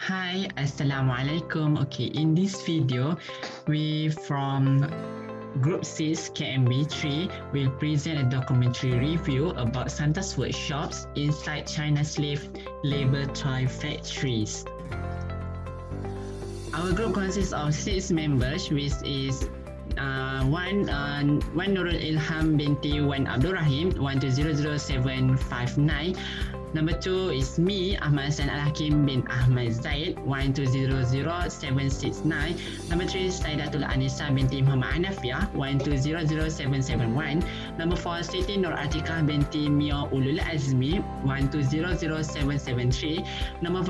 Hi, Assalamualaikum. Okay, in this video, we from Group 6 KMB3 will present a documentary review about Santa's workshops inside China's slave labor toy factories. Our group consists of 6 members, which is one Nurul Ilham binti Wan Abdul Rahim 1200759. Number 2 is me, Ahmad Hassan Al-Hakim bin Ahmad Zaid 1200769. Number 3 is Saidatul Anissa binti Muhammad Hanafiah 1200771. Number 4 Siti Nur Atikah binti Mio Ulul Azmi 1200773. Number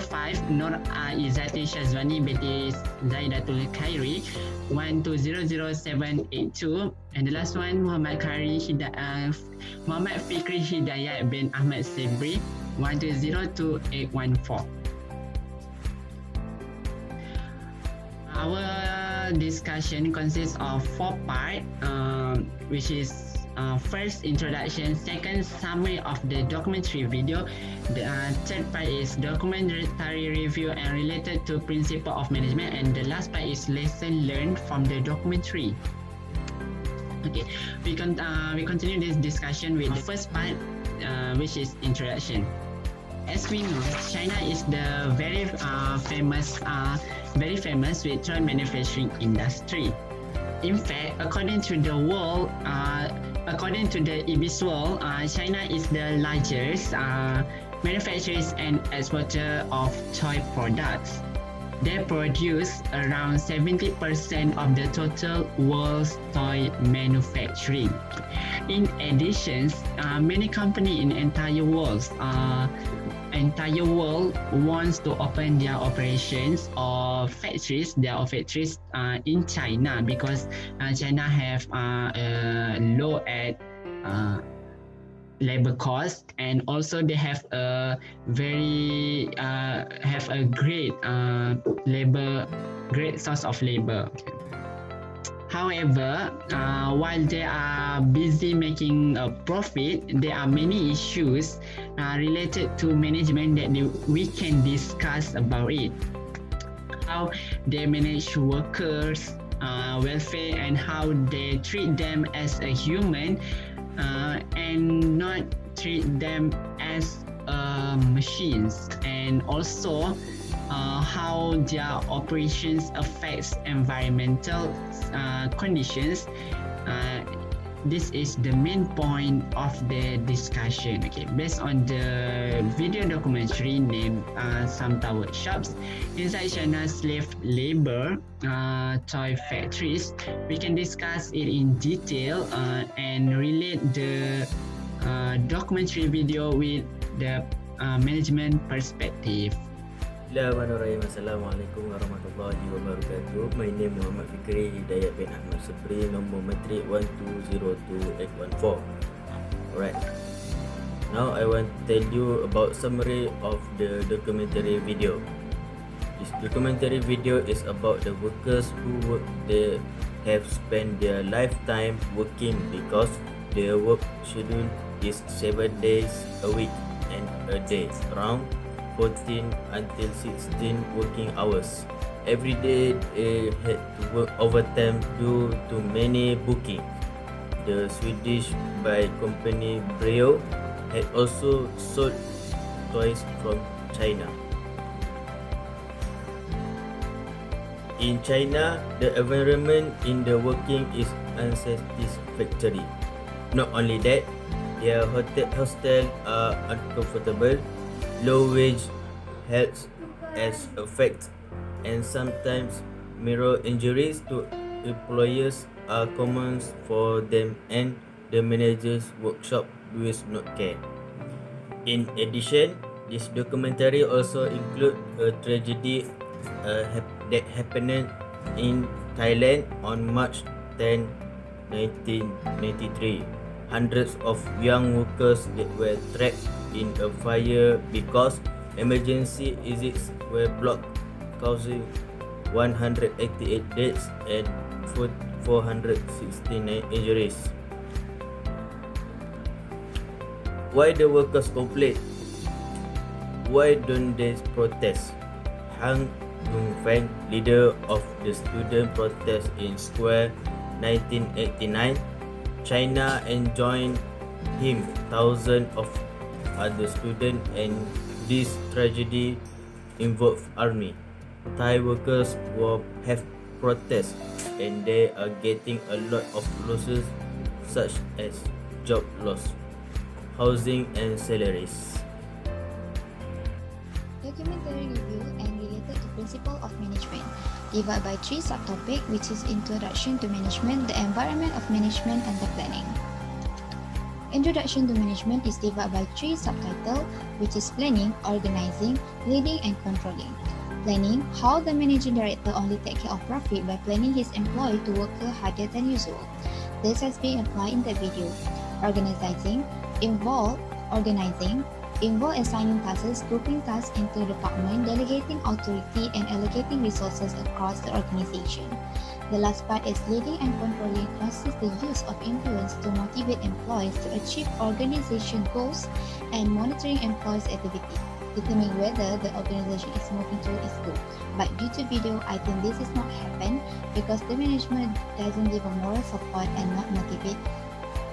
5 Nur Izzati Shazwani binti Zaidatul Khairi 1200782. And the last one Muhammad Fikri Hidayat bin Ahmad Sebri 1202814. Our discussion consists of 4 parts, which is first introduction, second summary of the documentary video, the third part is documentary review and related to principle of management, and the last part is lesson learned from the documentary. Okay, we continue this discussion with the first part, which is introduction. As we know, China is the very famous with toy manufacturing industry. In fact, according to the Ibis World, China is the largest manufacturer and exporter of toy products. They produce around 70% of the total world's toy manufacturing. In addition, many companies in entire world wants to open their operations or factories in China, because China have a low at labor cost, and also they have a great source of labor. However, while they are busy making a profit, there are many issues related to management that we can discuss about it. How they manage workers' welfare, and how they treat them as a human, and not treat them as machines, and also how their operations affects environmental conditions. This is the main point of the discussion. Okay, based on the video documentary named Santa Workshops inside China's slave labor toy factories, we can discuss it in detail and relate the documentary video with the management perspective. Bismillahirrahmanirrahim. Assalamualaikum warahmatullahi wabarakatuh. My name Muhammad Fikri Hidayat bin Ahmad Sebri, nombor matrik 1202814. Alright. Now I want to tell you about summary of the documentary video. This documentary video is about the workers who have spent their lifetime working, because their work schedule is 7 days a week and a day, around 14 until 16 working hours. Every day they had to work overtime due to many bookings. The Swedish bike company Brio had also sold toys from China. In China, the environment in the working is unsatisfactory. Not only that, their hostels are uncomfortable. Low wage, health as effect, and sometimes mirror injuries to employers are common for them, and the manager's workshop does not care. In addition, this documentary also includes a tragedy that happened in Thailand on March 10, 1993. Hundreds of young workers that were trapped in a fire because emergency exits were blocked, causing 188 deaths and 469 injuries. Why the workers complain? Why don't they protest? Han Dongfeng, leader of the student protest in Square 1989, China enjoined him thousands of other students, and this tragedy involved army. Thai workers will have protests, and they are getting a lot of losses such as job loss, housing and salaries. Documentary review and related to principle of management. Divided by 3 subtopics, which is Introduction to Management, the Environment of Management, and the Planning. Introduction to Management is divided by 3 subtitles, which is Planning, Organizing, Leading, and Controlling. Planning, how the managing director only takes care of profit by planning his employee to work harder than usual. This has been applied in the video. Organizing, involve assigning tasks, grouping tasks into departments, delegating authority, and allocating resources across the organization. The last part is leading and controlling, consists the use of influence to motivate employees to achieve organization goals and monitoring employees' activity, determining whether the organization is moving toward its goal. But due to video, I think this is not happen because the management doesn't give a moral support and not motivate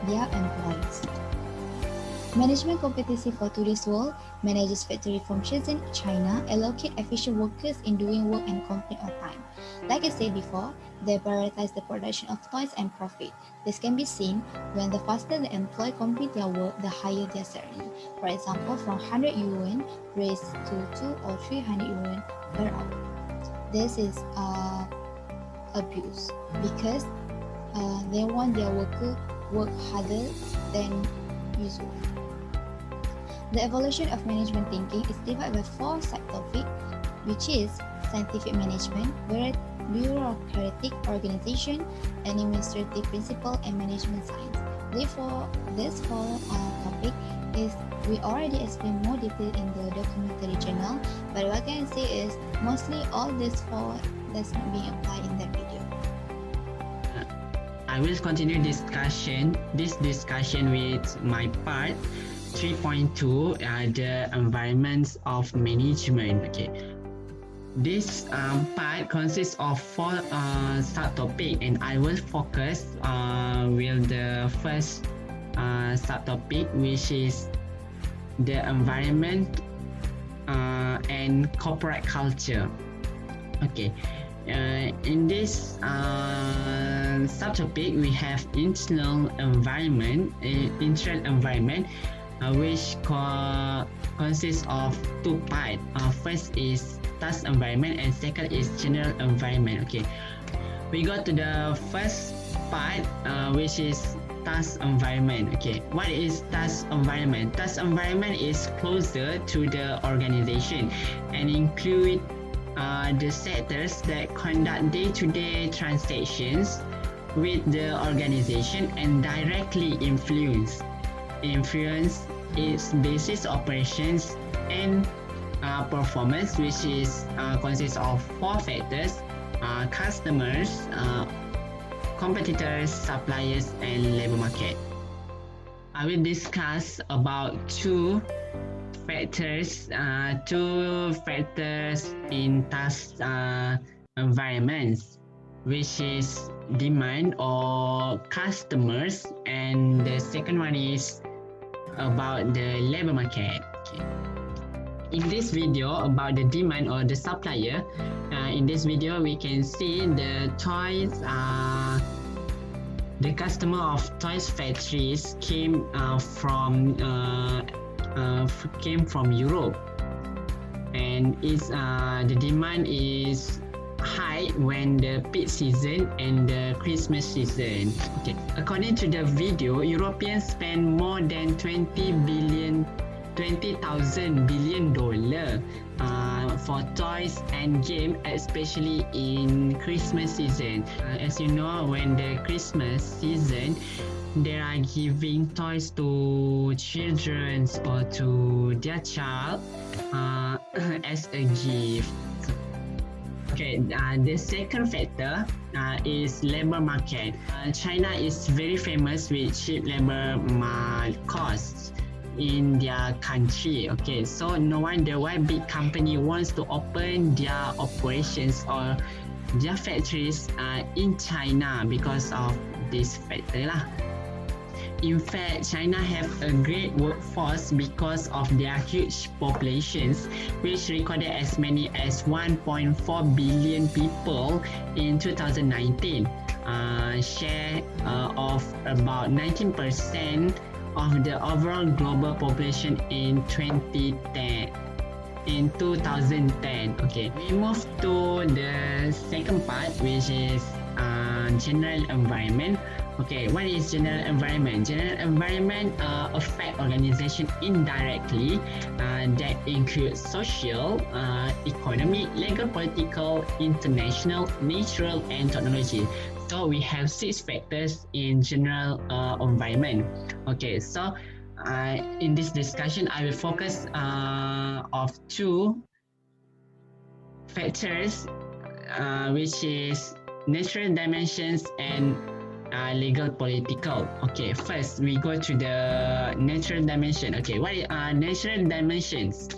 their employees. Management competency for today's world manages factory functions in China, allocate efficient workers in doing work and complete on time. Like I said before, they prioritize the production of toys and profit. This can be seen when the faster the employee complete their work, the higher their salary. For example, from 100 yuan raised to 2 or 300 yuan per hour. This is abuse because they want their worker work harder than usual. The evolution of management thinking is divided by 4 subtopics, which is scientific management, bureaucratic organization, administrative principle, and management science. Therefore, this 4 topic is we already explained more detail in the documentary journal, but what I can say is mostly all these 4 does not be applied in the video. I will continue this discussion with my part 3.2, the environments of management. Okay, this part consists of 4 subtopics, and I will focus with the first subtopic, which is the environment and corporate culture. Okay. In this subtopic, we have internal environment, which consists of 2 parts. First is task environment, and second is general environment. Okay, we go to the first part, which is task environment. Okay, what is task environment? Task environment is closer to the organization and include the sectors that conduct day-to-day transactions with the organization and directly influence its business operations and performance, which is consists of 4 factors: customers, competitors, suppliers, and labor market. I will discuss about two factors in task environments, which is demand or customers, and the second one is about the labor market. Okay. In this video about the demand or the supplier, in this video we can see the toys. The customer of toys factories came from Europe, and the demand is high when the peak season and the Christmas season. Okay, according to the video, Europeans spend more than $20,000 billion for toys and games, especially in Christmas season. As you know, when the Christmas season, they are giving toys to children or to their child as a gift. Okay, the second factor is labor market. China is very famous with cheap labor costs, in their country. Okay, so no wonder why big company wants to open their operations or their factories in China because of this factor lah. In fact, China have a great workforce because of their huge populations, which recorded as many as 1.4 billion people in 2019. Share of about 19% of the overall global population in 2010. In 2010. Okay, we move to the second part, which is general environment. Okay, what is general environment? General environment affect organization indirectly that includes social, economic, legal, political, international, natural, and technology. So we have 6 factors in general environment. Okay, so in this discussion, I will focus of 2 factors, which is natural dimensions and legal political. Okay, first we go to the natural dimension. Okay, what are natural dimensions?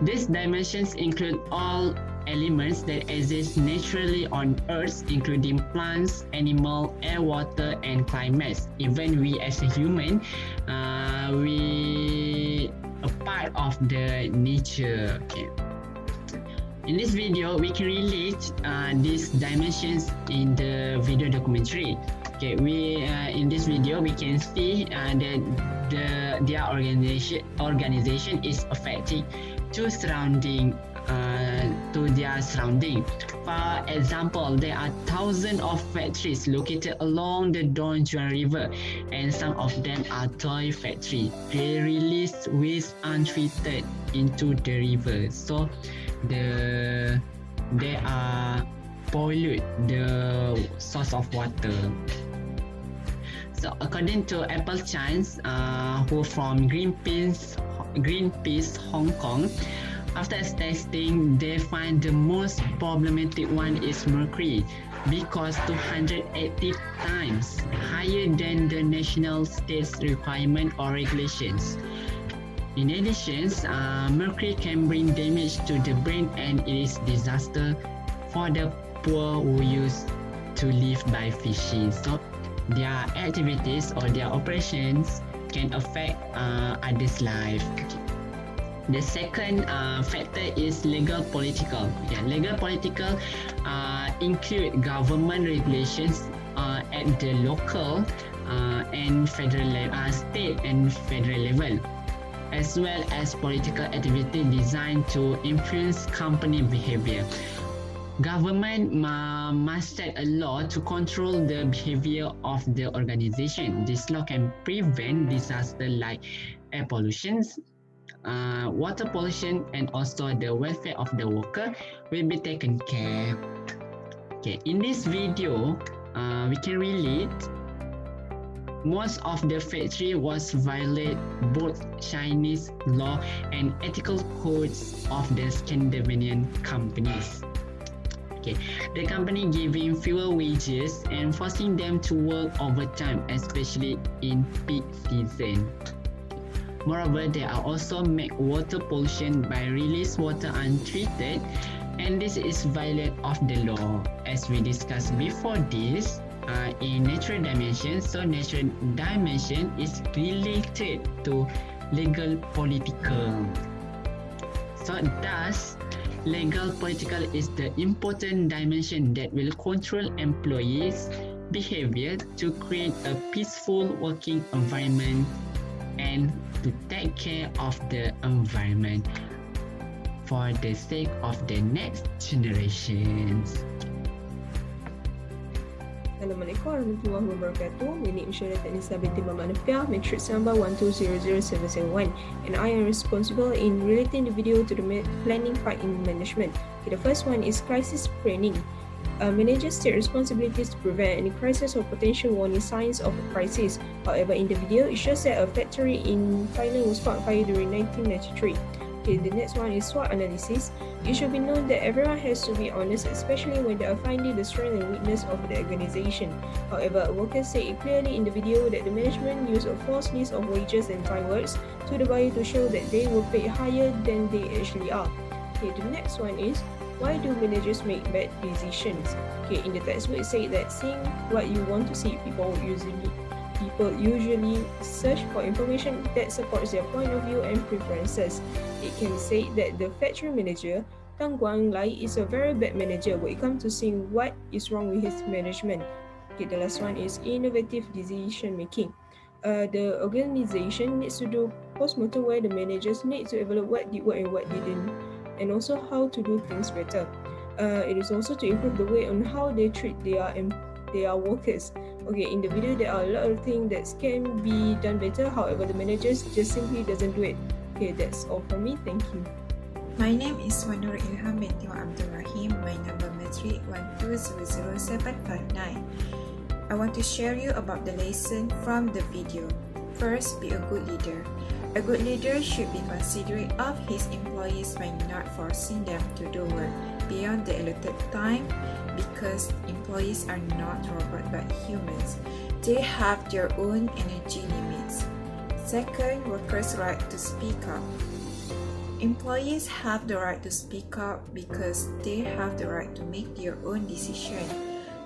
These dimensions include all elements that exist naturally on Earth, including plants, animal, air, water, and climates. Even we as a human, we a part of the nature. Okay. In this video, we can relate these dimensions in the video documentary. Okay, in this video we can see that their organization is affecting to their surrounding. For example, there are thousands of factories located along the Don Juan River, and some of them are toy factories. They release waste untreated into the river, so they are pollute the source of water. So according to Apple Chance, who from Greenpeace Hong Kong, after testing, they find the most problematic one is mercury, because 280 times higher than the national state's requirement or regulations. In addition, mercury can bring damage to the brain, and it is disaster for the poor who used to live by fishing. So their activities or their operations can affect others' life. The second factor is legal political. Yeah, legal political include government regulations at the local and federal state and federal level, as well as political activity designed to influence company behavior. Government must set a law to control the behavior of the organization. This law can prevent disaster like air pollution, water pollution, and also the welfare of the worker will be taken care. Okay, in this video, we can relate. Most of the factory was violate both Chinese law and ethical codes of the Scandinavian companies. Okay, the company giving fewer wages and forcing them to work overtime, especially in peak season. Moreover, they are also make water pollution by release water untreated, and this is violate of the law. As we discussed before this, in natural dimension, so natural dimension is related to legal political. So thus, legal political is the important dimension that will control employees' behavior to create a peaceful working environment and to take care of the environment for the sake of the next generations. Assalamualaikum warahmatullahi wabarakatuh. My name is Syarah Tanisa binti Muhammad Nafiah, matrix number 1200771, and I am responsible in relating the video to the planning part in management. Okay, the first one is crisis planning. Managers take responsibilities to prevent any crisis or potential warning signs of a crisis. However, in the video, it shows that a factory in Thailand was caught on fire during 1993. Okay, the next one is SWOT analysis. It should be known that everyone has to be honest, especially when they are finding the strength and weakness of the organization. However, a worker said it clearly in the video that the management used a false list of wages and time works to the buyer to show that they were paid higher than they actually are. Okay, the next one is, why do managers make bad decisions? Okay, in the textbook it said that seeing what you want to see, people usually search for information that supports their point of view and preferences. It can be said that the factory manager, Tang Guang Lai, is a very bad manager when it comes to seeing what is wrong with his management. Okay, the last one is innovative decision making. The organization needs to do post-mortem where the managers need to evaluate what did work and what didn't, and also how to do things better. It is also to improve the way on how they treat their workers. Okay, in the video there are a lot of things that can be done better, however the managers just simply doesn't do it. Okay, that's all from me, thank you. My name is Manur Ilham binti Abdul Rahim. My number matric 1200759. I want to share you about the lesson from the video. First, be a good leader. A good leader should be considerate of his employees by not forcing them to do work beyond the allotted time, because employees are not robots but humans. They have their own energy limits. Second, workers' right to speak up. Employees have the right to speak up because they have the right to make their own decision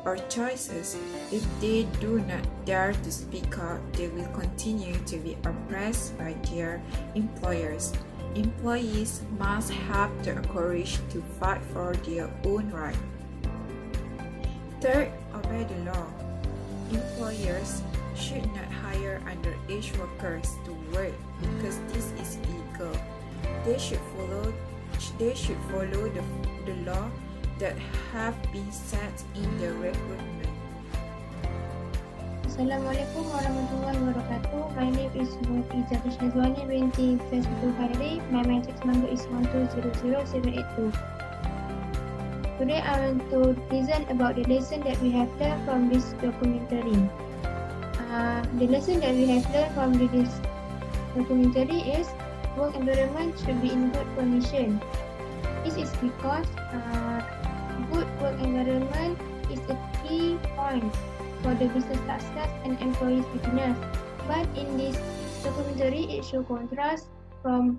or choices. If they do not dare to speak up, they will continue to be oppressed by their employers. Employees must have the courage to fight for their own right. Third, obey the law. Employers should not hire underage workers to work because this is illegal. They should follow the law that have been set in the recruitment. Assalamualaikum warahmatullahi wabarakatuh. My name is Muiza Krishnazwani binti Fesbul Khairi. My matrix number is 1200782. Today I want to present about the lesson that we have learned from this documentary. The lesson that we have learned from this documentary is work environment should be in good condition. This is because good work environment is a key point for the business success and employees' happiness. But in this documentary, it shows contrast from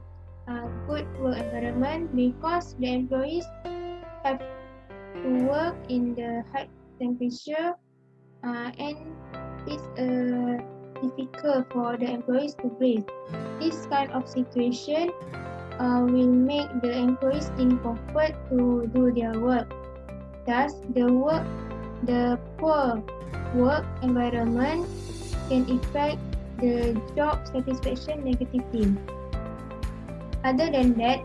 good work environment because the employees have to work in the high temperature and it's difficult for the employees to breathe. This kind of situation will make the employees in comfort to do their work. Thus, the poor work environment can affect the job satisfaction negatively. Other than that,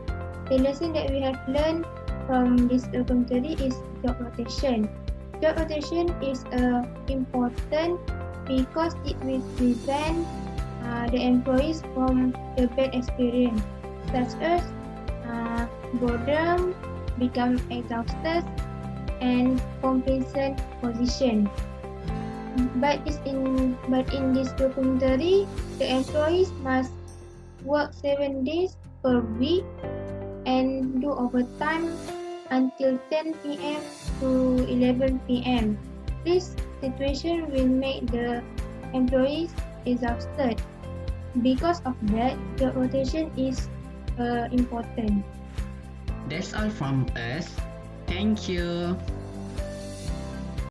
the lesson that we have learned from this documentary is job rotation. Job rotation is important because it will prevent the employees from the bad experience, such as boredom, become exhausted, and complacent position. But in this documentary, the employees must work 7 days per week and do overtime until 10 p.m. to 11 p.m. This situation will make the employees exhausted. Because of that, job rotation is important. That's all from us. Thank you.